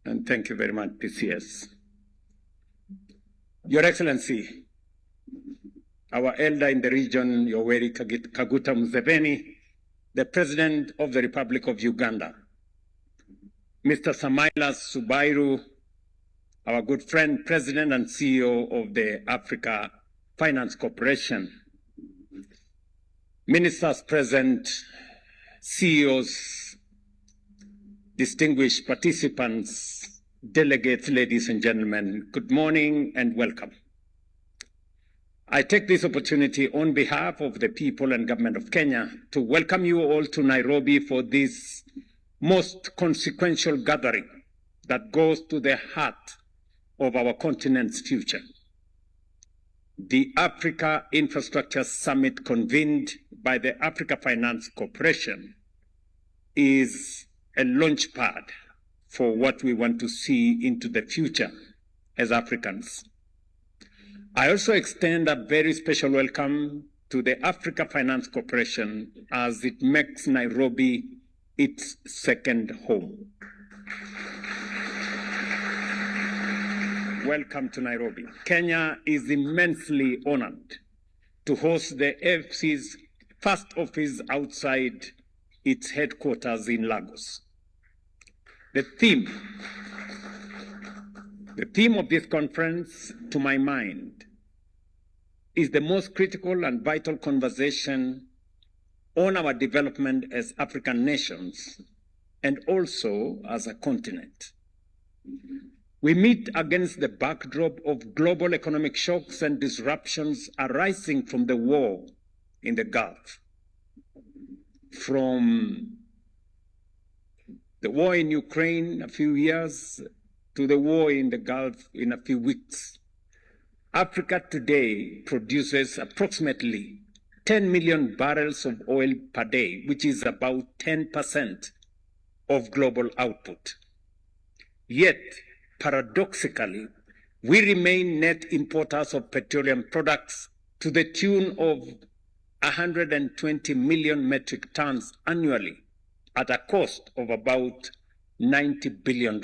And thank you very much, PCS. Your Excellency, our elder in the region, Yoweri Kaguta Museveni, the President of the Republic of Uganda, Mr. Samaila Subairu, our good friend, President and CEO of the Africa Finance Corporation, Ministers present, CEOs, distinguished participants, delegates, ladies and gentlemen, good morning and welcome. I take this opportunity on behalf of the people and government of Kenya to welcome you all to Nairobi for this most consequential gathering that goes to the heart of our continent's future. The Africa Infrastructure Summit convened by the Africa Finance Corporation is a launchpad for what we want to see into the future as Africans. I also extend a very special welcome to the Africa Finance Corporation as it makes Nairobi its second home. Welcome to Nairobi. Kenya is immensely honored to host the AFC's first office outside its headquarters in Lagos. The theme of this conference, to my mind, is the most critical and vital conversation on our development as African nations and also as a continent. We meet against the backdrop of global economic shocks and disruptions arising from the war in the Gulf, from the war in Ukraine a few years to the war in the Gulf in a few weeks. Africa today produces approximately 10 million barrels of oil per day, which is about 10% of global output. Yet, paradoxically, we remain net importers of petroleum products to the tune of 120 million metric tons annually at a cost of about $90 billion.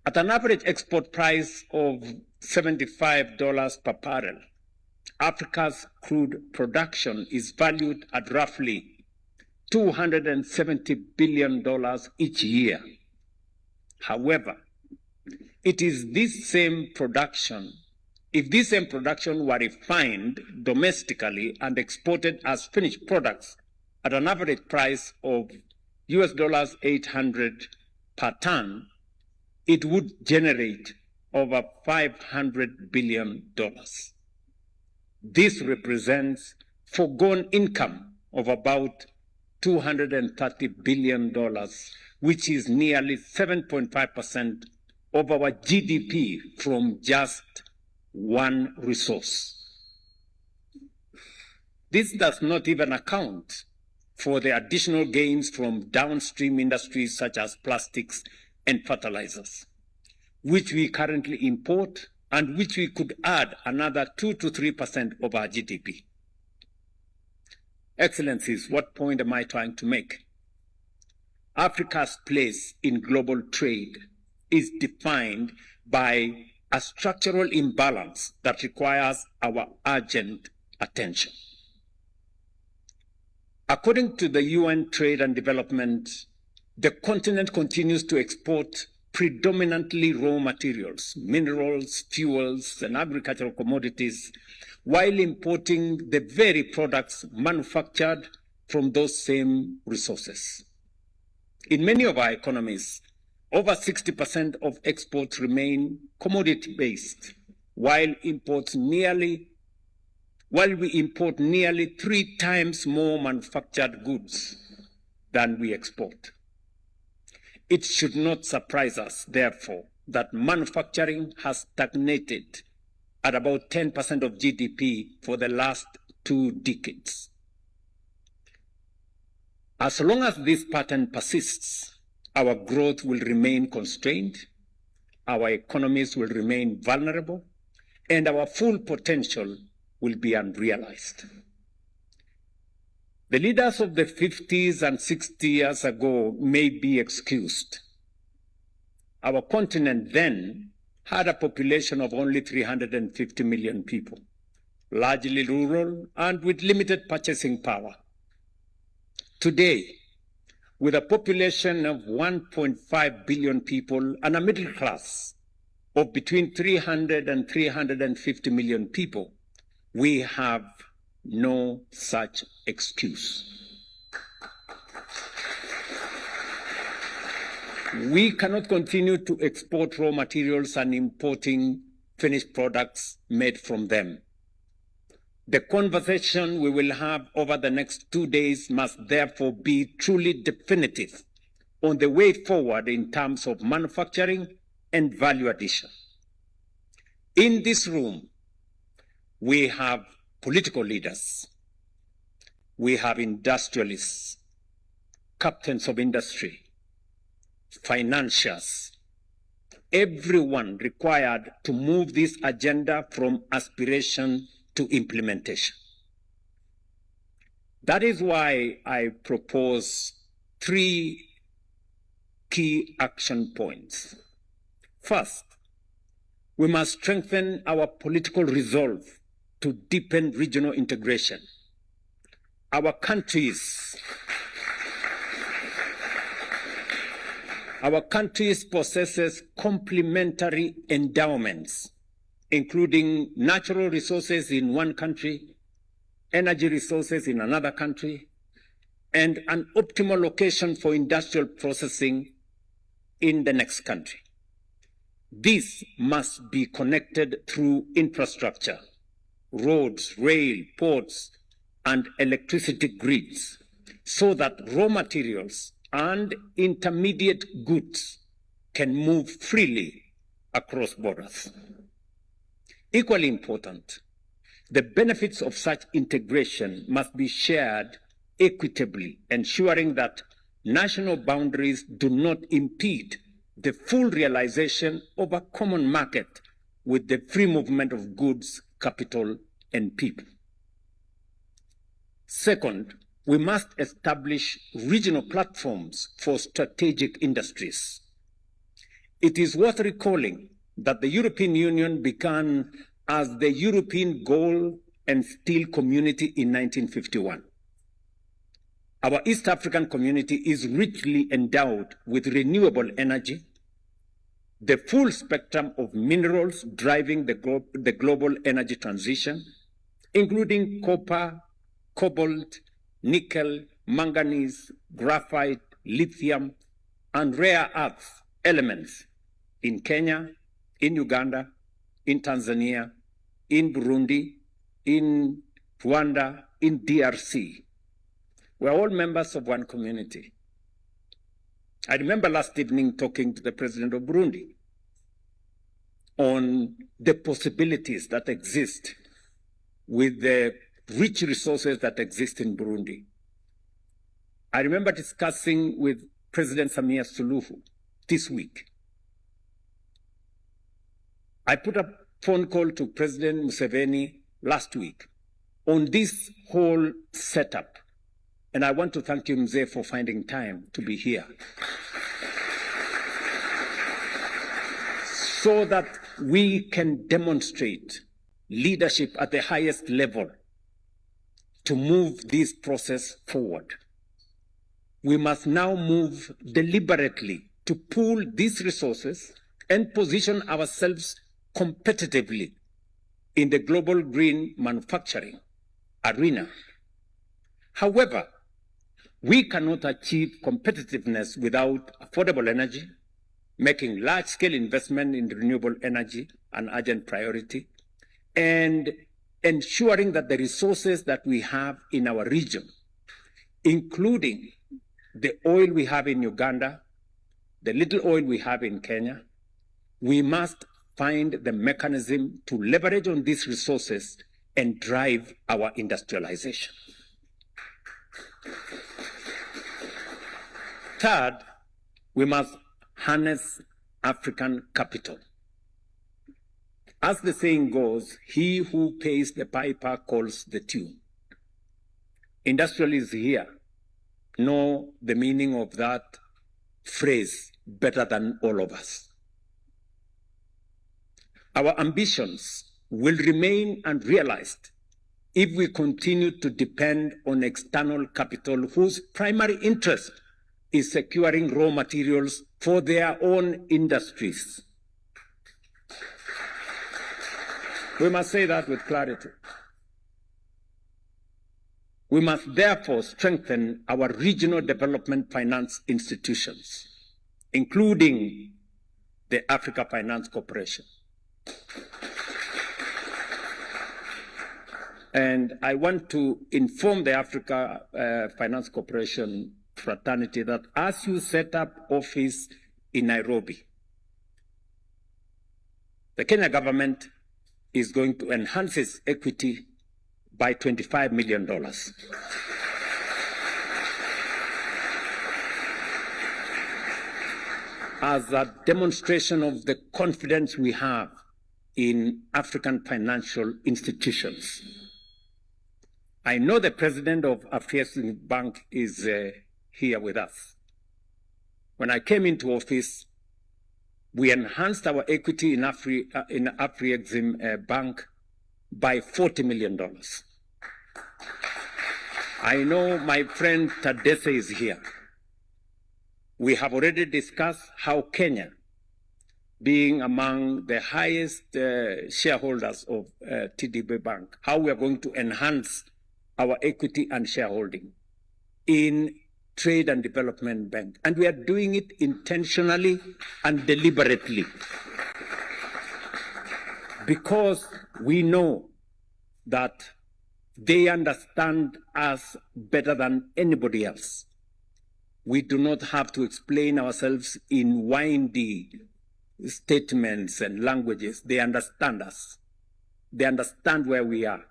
At an average export price of $75 per barrel, Africa's crude production is valued at roughly $270 billion each year. However, it is this same production, if this same production were refined domestically and exported as finished products at an average price of US $800 per ton, it would generate over $500 billion. This represents foregone income of about $230 billion, which is nearly 7.5% of our GDP from just one resource. This does not even account for the additional gains from downstream industries such as plastics and fertilizers, which we currently import and which we could add another 2 to 3% of our GDP. Excellencies, what point am I trying to make? Africa's place in global trade is defined by a structural imbalance that requires our urgent attention. According to the UN Trade and Development, the continent continues to export predominantly raw materials, minerals, fuels, and agricultural commodities, while importing the very products manufactured from those same resources. In many of our economies, over 60% of exports remain commodity-based, while we import nearly 3 times more manufactured goods than we export. It should not surprise us, therefore, that manufacturing has stagnated at about 10% of GDP for the last 2 decades. As long as this pattern persists, our growth will remain constrained, our economies will remain vulnerable, and our full potential will be unrealized. The leaders of the 50s and 60 years ago may be excused, Our continent then had a population of only 350 million people, largely rural and with limited purchasing power. Today, with a population of 1.5 billion people and a middle class of between 300 and 350 million people, we have no such excuse. We cannot continue to export raw materials and importing finished products made from them. The conversation we will have over the next 2 days must therefore be truly definitive on the way forward in terms of manufacturing and value addition. In this room, we have political leaders, we have industrialists, captains of industry, financiers, everyone required to move this agenda from aspiration to implementation. That is why I propose 3 key action points. First, we must strengthen our political resolve to deepen regional integration. Our countries possesses complementary endowments, including natural resources in one country, energy resources in another country, and an optimal location for industrial processing in the next country. This must be connected through infrastructure, roads, rail, ports, and electricity grids, so that raw materials and intermediate goods can move freely across borders. Equally important, the benefits of such integration must be shared equitably, ensuring that national boundaries do not impede the full realization of a common market with the free movement of goods, capital, and people. Second, we must establish regional platforms for strategic industries. It is worth recalling that the European Union began as the European Gold and Steel Community in 1951. Our East African community is richly endowed with renewable energy, the full spectrum of minerals driving the global energy transition, including copper, cobalt, nickel, manganese, graphite, lithium, and rare earth elements in Kenya, in Uganda, in Tanzania, in Burundi, in Rwanda, in DRC. We're all members of one community. I remember last evening talking to the president of Burundi on the possibilities that exist with the rich resources that exist in Burundi. I remember discussing with President Samia Suluhu this week. I put a phone call to President Museveni last week on this whole setup. And I want to thank you, Mzee, for finding time to be here. So that we can demonstrate leadership at the highest level to move this process forward. We must now move deliberately to pool these resources and position ourselves competitively in the global green manufacturing arena. However, we cannot achieve competitiveness without affordable energy, making large-scale investment in renewable energy an urgent priority, and ensuring that the resources that we have in our region, including the oil we have in Uganda, the little oil we have in Kenya, we must find the mechanism to leverage on these resources and drive our industrialization. Third, we must harness African capital. As the saying goes, he who pays the piper calls the tune. Industrialists here know the meaning of that phrase better than all of us. Our ambitions will remain unrealized if we continue to depend on external capital whose primary interest is securing raw materials for their own industries. We must say that with clarity. We must therefore strengthen our regional development finance institutions, including the Africa Finance Corporation. And I want to inform the Africa Finance Corporation fraternity that as you set up office in Nairobi, the Kenya government is going to enhance its equity by $25 million. As a demonstration of the confidence we have in African financial institutions. I know the president of Afrexim Bank is here with us. When I came into office, we enhanced our equity in Afrexim Bank by $40 million. I know my friend Tadesse is here. We have already discussed how Kenya, being among the highest shareholders of TDB Bank, how we are going to enhance our equity and shareholding in Trade and Development Bank. And we are doing it intentionally and deliberately because we know that they understand us better than anybody else. We do not have to explain ourselves in windy statements and languages. They understand us. They understand where we are.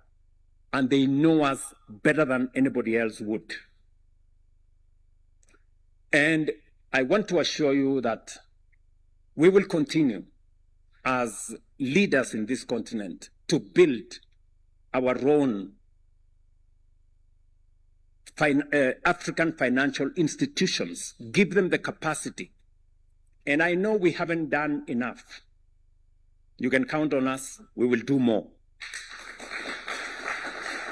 And they know us better than anybody else would. And I want to assure you that we will continue as leaders in this continent to build our own African financial institutions, give them the capacity. And I know we haven't done enough. You can count on us, we will do more.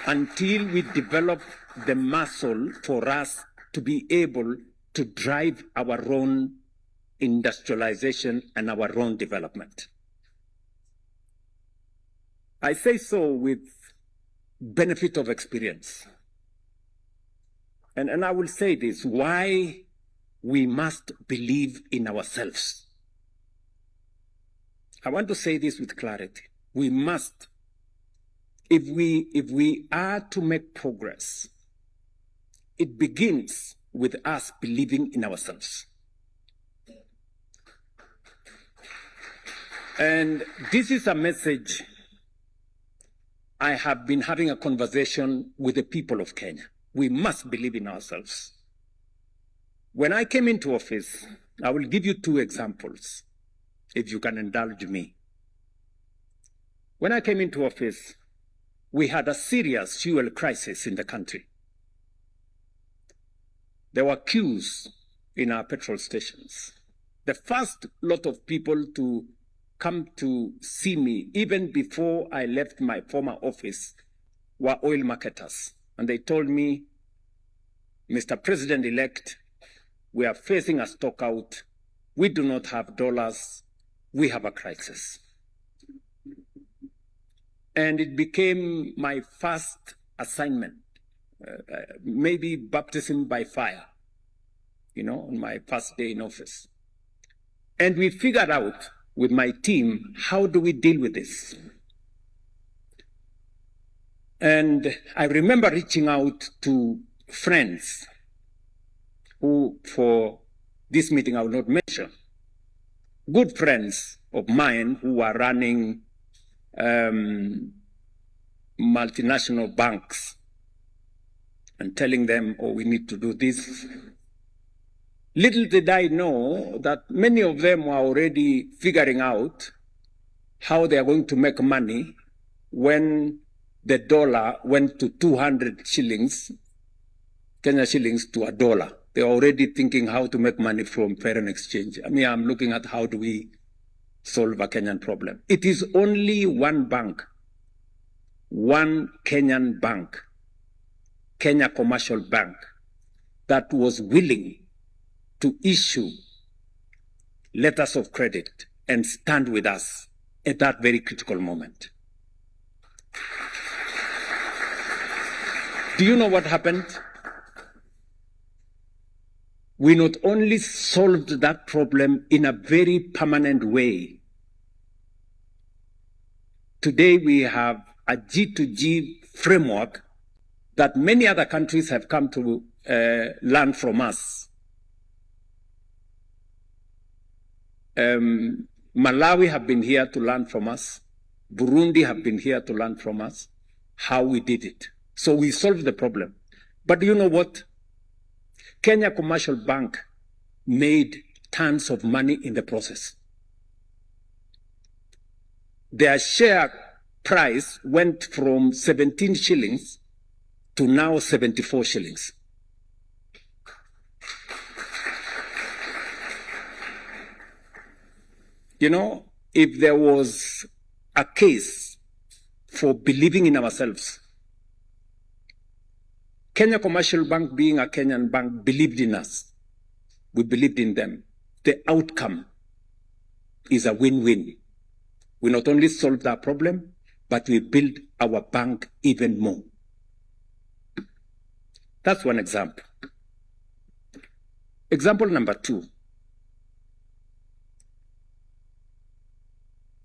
Until we develop the muscle for us to be able to drive our own industrialization and our own development. I say so with benefit of experience. And I will say this, why we must believe in ourselves. I want to say this with clarity. We must. If we are to make progress, it begins with us believing in ourselves. And this is a message I have been having a conversation with the people of Kenya. We must believe in ourselves. When I came into office, I will give you two examples, if you can indulge me. When I came into office, we had a serious fuel crisis in the country. There were queues in our petrol stations. The first lot of people to come to see me, even before I left my former office, were oil marketers. And they told me, Mr. President-elect, we are facing a stock out. We do not have dollars. We have a crisis. And it became my first assignment, maybe baptism by fire, on my first day in office. And we figured out with my team, how do we deal with this? And I remember reaching out to friends who, for this meeting I will not mention, good friends of mine who were running multinational banks and telling them, oh, we need to do this. Little did I know that many of them were already figuring out how they are going to make money when the dollar went to 200 shillings, Kenya shillings to $1. They're already thinking how to make money from foreign exchange. I mean, I'm looking at how do we solve a Kenyan problem. It is only one bank, one Kenyan bank, Kenya Commercial Bank, that was willing to issue letters of credit and stand with us at that very critical moment. Do you know what happened? We not only solved that problem in a very permanent way. Today we have a G2G framework that many other countries have come to learn from us. Malawi have been here to learn from us. Burundi have been here to learn from us how we did it. So we solved the problem. But you know what? Kenya Commercial Bank made tons of money in the process. Their share price went from 17 shillings to now 74 shillings. You know, if there was a case for believing in ourselves, Kenya Commercial Bank, being a Kenyan bank, believed in us. We believed in them. The outcome is a win-win. We not only solved our problem, but we built our bank even more. That's one example. Example number two.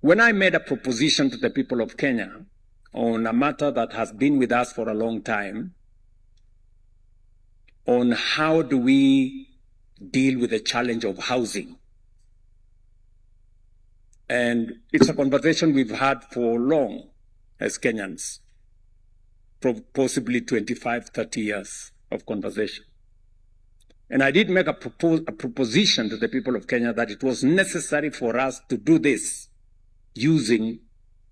When I made a proposition to the people of Kenya on a matter that has been with us for a long time, on how do we deal with the challenge of housing. And it's a conversation we've had for long as Kenyans, possibly 25, 30 years of conversation. And I did make a proposition to the people of Kenya that it was necessary for us to do this using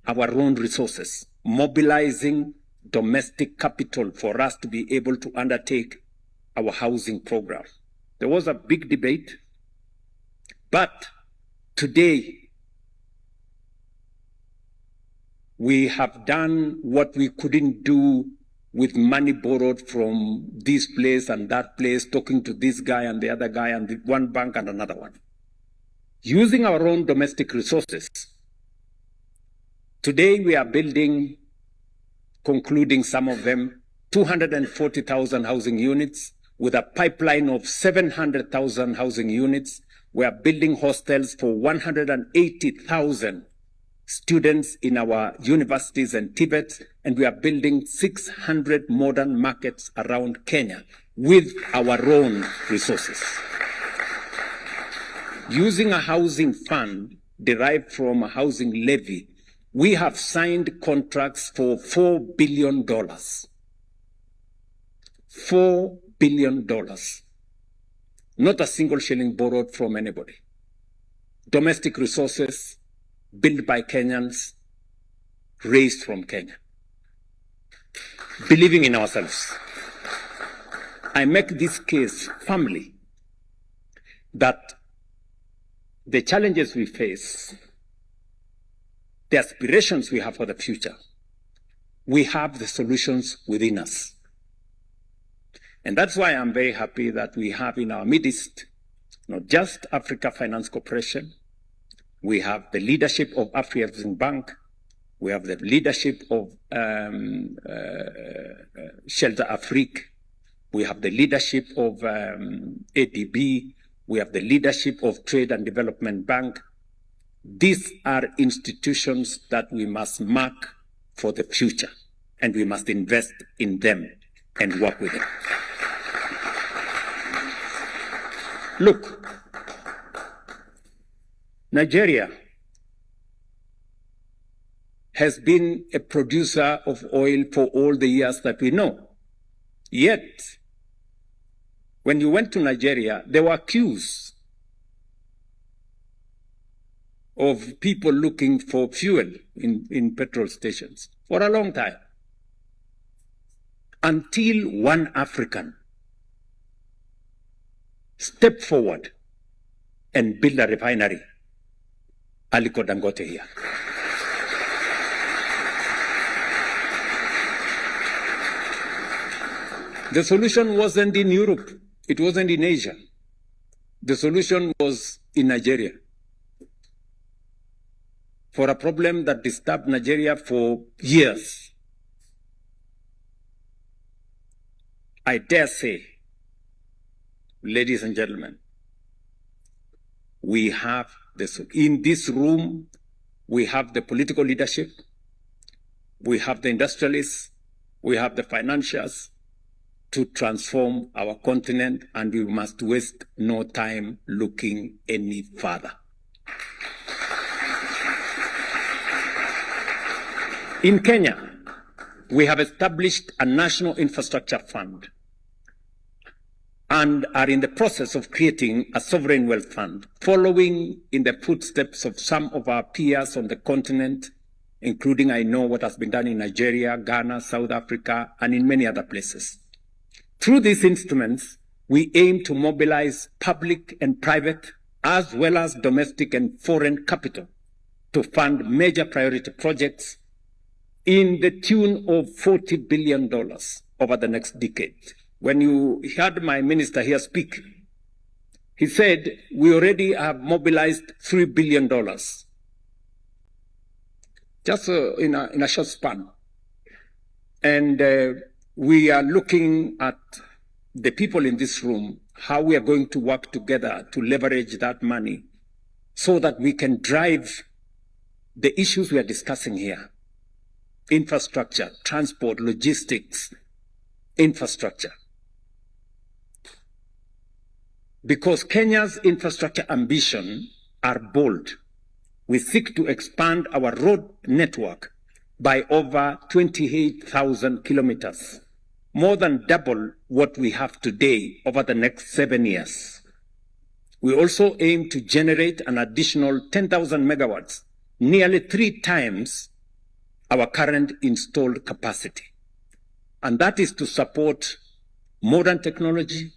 our own resources, mobilizing domestic capital for us to be able to undertake our housing program. There was a big debate, but today we have done what we couldn't do with money borrowed from this place and that place, talking to this guy and the other guy and one bank and another one. Using our own domestic resources, today we are building, concluding some of them, 240,000 housing units, with a pipeline of 700,000 housing units. We are building hostels for 180,000 students in our universities and Tibet, and we are building 600 modern markets around Kenya with our own resources. Using a housing fund derived from a housing levy, we have signed contracts for $4 billion. $4 billion. Not a single shilling borrowed from anybody. Domestic resources built by Kenyans, raised from Kenya. Believing in ourselves. I make this case firmly that the challenges we face, the aspirations we have for the future, we have the solutions within us. And that's why I'm very happy that we have in our midst not just Africa Finance Corporation, we have the leadership of Afri-Exim Bank, we have the leadership of Shelter Afrique, we have the leadership of ADB, we have the leadership of Trade and Development Bank. These are institutions that we must mark for the future, and we must invest in them and work with them. Look, Nigeria has been a producer of oil for all the years that we know. Yet, when you went to Nigeria, there were queues of people looking for fuel in petrol stations for a long time, until one African stepped forward and built a refinery Aliko Dangote here. The solution wasn't in Europe. It wasn't in Asia. The solution was in Nigeria. For a problem that disturbed Nigeria for years. I dare say, ladies and gentlemen, we have this, in this room, we have the political leadership, we have the industrialists, we have the financiers to transform our continent, and we must waste no time looking any further. In Kenya, we have established a national infrastructure fund and are in the process of creating a sovereign wealth fund, following in the footsteps of some of our peers on the continent, including, I know, what has been done in Nigeria, Ghana, South Africa, and in many other places. Through these instruments, we aim to mobilize public and private, as well as domestic and foreign capital, to fund major priority projects in the tune of $40 billion over the next decade. When you heard my minister here speak, he said, we already have mobilized $3 billion, just in a short span. And we are looking at the people in this room, how we are going to work together to leverage that money so that we can drive the issues we are discussing here. Infrastructure, transport, logistics, infrastructure. Because Kenya's infrastructure ambition are bold. We seek to expand our road network by over 28,000 kilometers, more than double what we have today over the next 7 years. We also aim to generate an additional 10,000 megawatts, nearly 3 times our current installed capacity. And that is to support modern technology,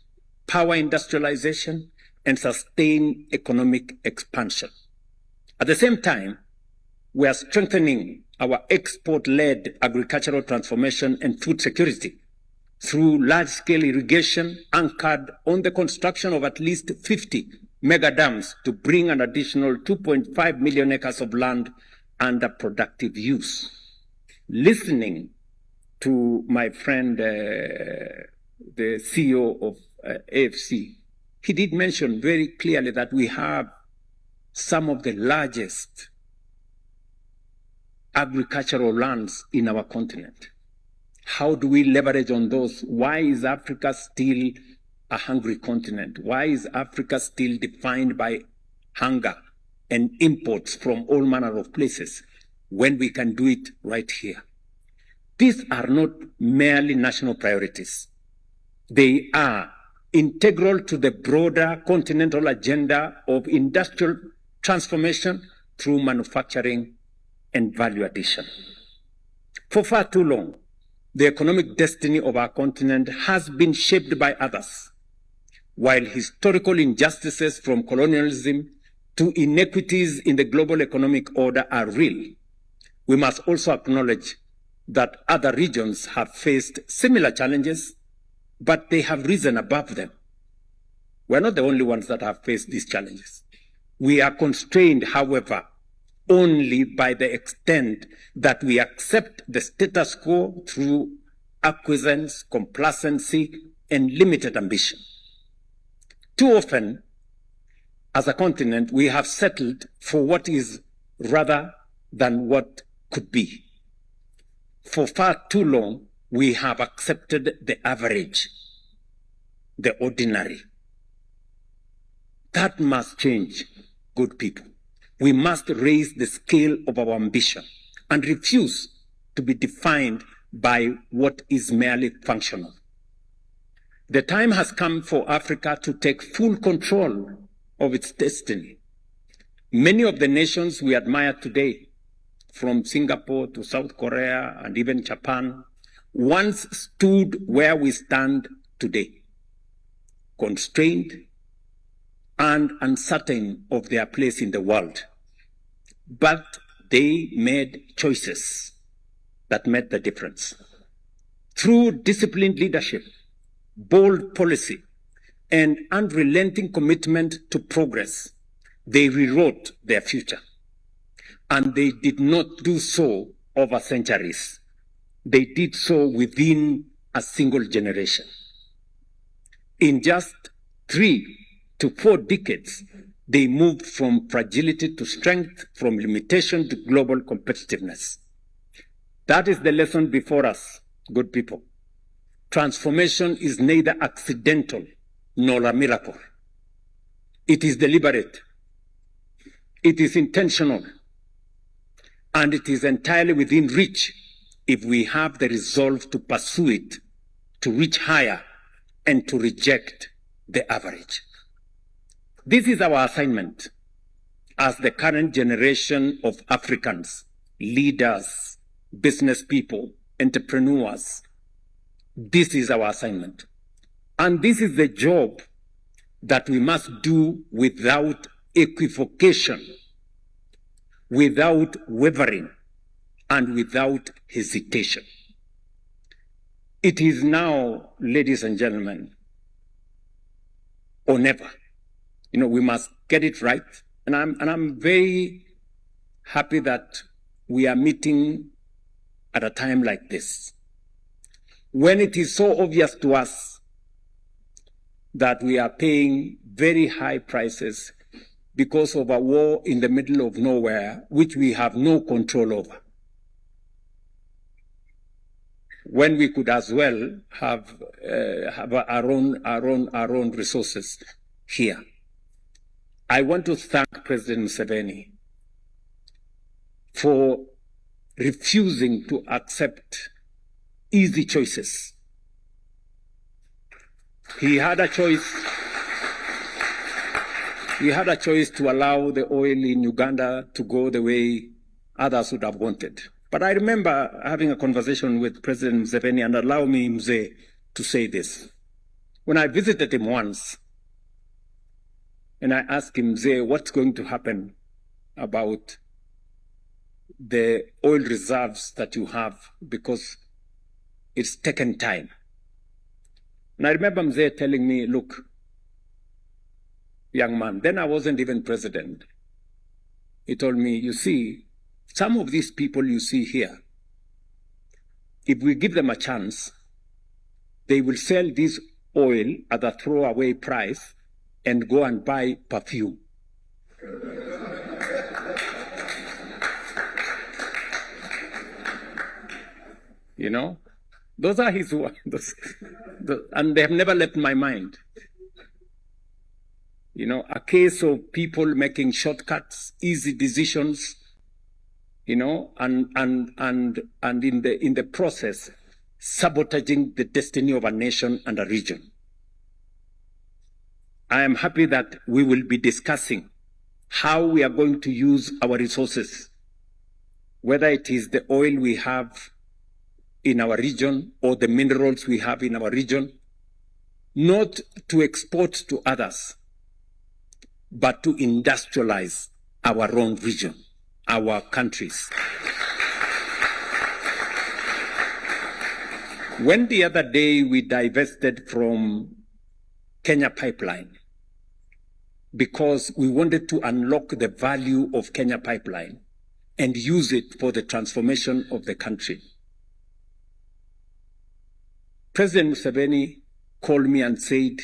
power industrialization, and sustain economic expansion. At the same time, we are strengthening our export-led agricultural transformation and food security through large-scale irrigation anchored on the construction of at least 50 mega dams to bring an additional 2.5 million acres of land under productive use. Listening to my friend, the CEO of AFC, he did mention very clearly that we have some of the largest agricultural lands in our continent. How do we leverage on those? Why is Africa still a hungry continent? Why is Africa still defined by hunger and imports from all manner of places when we can do it right here? These are not merely national priorities. They are integral to the broader continental agenda of industrial transformation through manufacturing and value addition. For far too long, the economic destiny of our continent has been shaped by others. While historical injustices from colonialism to inequities in the global economic order are real, we must also acknowledge that other regions have faced similar challenges, but they have risen above them. We're not the only ones that have faced these challenges. We are constrained, however, only by the extent that we accept the status quo through acquiescence, complacency, and limited ambition. Too often, as a continent, we have settled for what is rather than what could be. For far too long, we have accepted the average, the ordinary. That must change, good people. We must raise the scale of our ambition and refuse to be defined by what is merely functional. The time has come for Africa to take full control of its destiny. Many of the nations we admire today, from Singapore to South Korea and even Japan, once stood where we stand today, constrained and uncertain of their place in the world. but they made choices that made the difference. Through disciplined leadership, bold policy, and unrelenting commitment to progress, they rewrote their future. And they did not do so over centuries. They did so within a single generation. In just 3 to 4 decades, they moved from fragility to strength, from limitation to global competitiveness. That is the lesson before us, good people. Transformation is neither accidental nor a miracle. It is deliberate, it is intentional, and it is entirely within reach if we have the resolve to pursue it, to reach higher, and to reject the average. This is our assignment as the current generation of Africans, leaders, business people, entrepreneurs. This is our assignment. And this is the job that we must do without equivocation, without wavering, and without hesitation. It is now, ladies and gentlemen, or never. We must get it right. And I'm very happy that we are meeting at a time like this, when it is so obvious to us that we are paying very high prices because of a war in the middle of nowhere, which we have no control over, when we could as well have our own resources here. I want to thank President Museveni for refusing to accept easy choices. He had a choice. He had a choice to allow the oil in Uganda to go the way others would have wanted. But I remember having a conversation with President Museveni, and allow me, Mzee, to say this. When I visited him once, and I asked him, Mzee, what's going to happen about the oil reserves that you have, because it's taken time. And I remember Mzee telling me, look, young man, then I wasn't even president. He told me, you see, some of these people you see here, if we give them a chance, they will sell this oil at a throwaway price and go and buy perfume. Those are his words. And they have never left my mind. A case of people making shortcuts, easy decisions, and in the process, sabotaging the destiny of a nation and a region. I am happy that we will be discussing how we are going to use our resources, whether it is the oil we have in our region or the minerals we have in our region, not to export to others, but to industrialize our own region, our countries. When the other day we divested from Kenya Pipeline because we wanted to unlock the value of Kenya Pipeline and use it for the transformation of the country, President Museveni called me and said,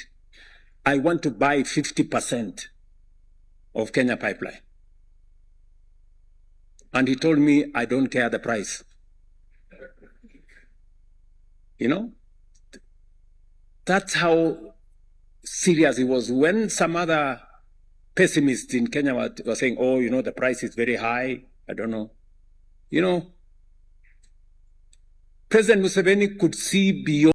I want to buy 50% of Kenya Pipeline. And he told me, I don't care the price. That's how serious he was. When some other pessimists in Kenya were saying, oh, the price is very high, I don't know. President Museveni could see beyond